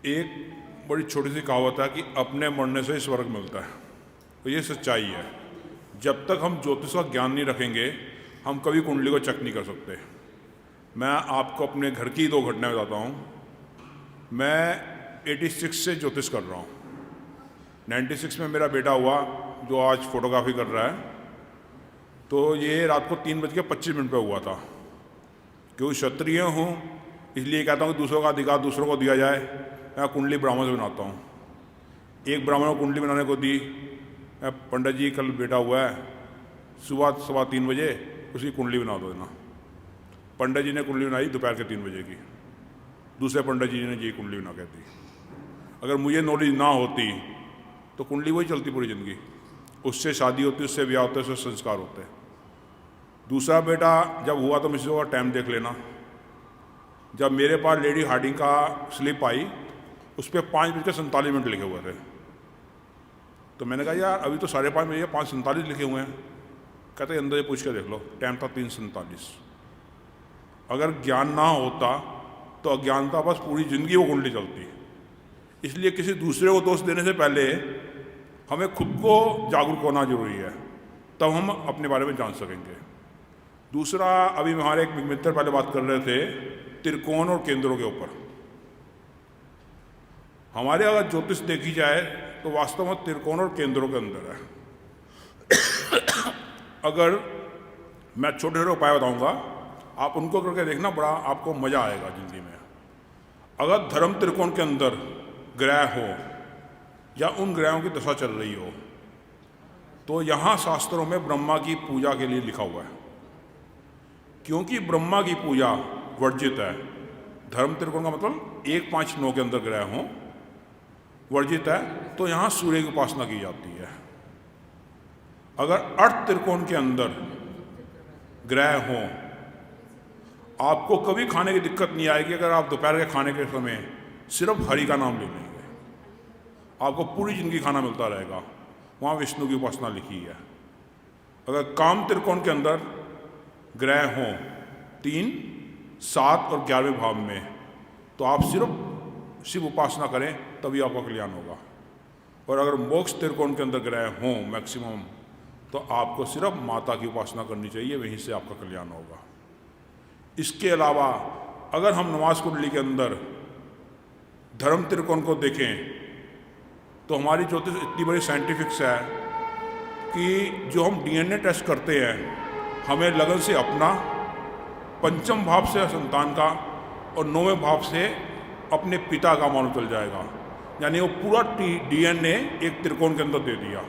एक बड़ी छोटी सी कहावत है कि अपने मरने से ही स्वर्ग मिलता है, तो ये सच्चाई है। जब तक हम ज्योतिष का ज्ञान नहीं रखेंगे हम कभी कुंडली को चेक नहीं कर सकते। मैं आपको अपने घर की 2 घटनाएं बताता हूँ। मैं 86 से ज्योतिष कर रहा हूँ। 96 में मेरा बेटा हुआ जो आज फोटोग्राफी कर रहा है, तो ये रात को 3:25 पे हुआ था। क्योंकि क्षत्रिय हूँ इसलिए कहता हूँ कि दूसरों का अधिकार दूसरों को दिया जाए। मैं कुंडली ब्राह्मण से बनाता हूँ। एक ब्राह्मण को कुंडली बनाने को दी। मैं पंडित जी कल बेटा हुआ है, सुबह 3:15 बजे उसकी कुंडली बना दो देना। पंडित जी ने कुंडली बनाई दोपहर के 3 बजे की। दूसरे पंडित जी ने ये कुंडली बना के दी। अगर मुझे नॉलेज ना होती तो कुंडली वही चलती पूरी ज़िंदगी। उससे शादी होती, उससे ब्याह होता है, उससे संस्कार होते हैं। दूसरा बेटा जब हुआ तो मिसेज का टाइम देख लेना। जब मेरे पास लेडी हार्डिंग का स्लिप आई उस पर 5:47 लिखे हुए थे। तो मैंने कहा यार अभी तो 5:30 बजे 5:47 लिखे हुए हैं। कहते अंदर पूछ के देख लो, टाइम था 3:47। अगर ज्ञान ना होता तो अज्ञानता बस पूरी ज़िंदगी वो कुंडली चलती। इसलिए किसी दूसरे को दोष देने से पहले हमें खुद को जागरूक होना जरूरी है, तब हम अपने बारे में जान सकेंगे। दूसरा, अभी हमारे एक मित्र पहले बात कर रहे थे त्रिकोण और केंद्रों के ऊपर। हमारे अगर ज्योतिष देखी जाए तो वास्तव में त्रिकोण और केंद्रों के अंदर है। अगर मैं छोटे छोटे उपाय बताऊंगा, आप उनको करके देखना, बड़ा आपको मजा आएगा जिंदगी में। अगर धर्म त्रिकोण के अंदर ग्रह हो या उन ग्रहों की दशा चल रही हो तो यहाँ शास्त्रों में ब्रह्मा की पूजा के लिए लिखा हुआ है। क्योंकि ब्रह्मा की पूजा वर्जित है। धर्म त्रिकोण का मतलब 1, 5, 9 के अंदर ग्रह हों, वर्जित है, तो यहाँ सूर्य की उपासना की जाती है। अगर अर्थ त्रिकोण के अंदर ग्रह हों, आपको कभी खाने की दिक्कत नहीं आएगी। अगर आप दोपहर के खाने के समय सिर्फ हरि का नाम ले लेंगे, आपको पूरी जिंदगी खाना मिलता रहेगा। वहाँ विष्णु की उपासना लिखी है। अगर काम त्रिकोण के अंदर ग्रह हों 3, 7 और 11वें भाव में, तो आप सिर्फ शिव उपासना करें तभी आपका कल्याण होगा। और अगर मोक्ष त्रिकोण के अंदर ग्रह हों मैक्सिमम, तो आपको सिर्फ माता की उपासना करनी चाहिए, वहीं से आपका कल्याण होगा। इसके अलावा अगर हम नमाज कुंडली के अंदर धर्म त्रिकोण को देखें तो हमारी ज्योतिष इतनी बड़ी साइंटिफिक्स है कि जो हम DNA टेस्ट करते हैं, हमें लगन से अपना, 5वें भाव से संतान का और 9वें भाव से अपने पिता का मालूम चल जाएगा। यानी वो पूरा DNA एक त्रिकोण के अंदर दे दिया।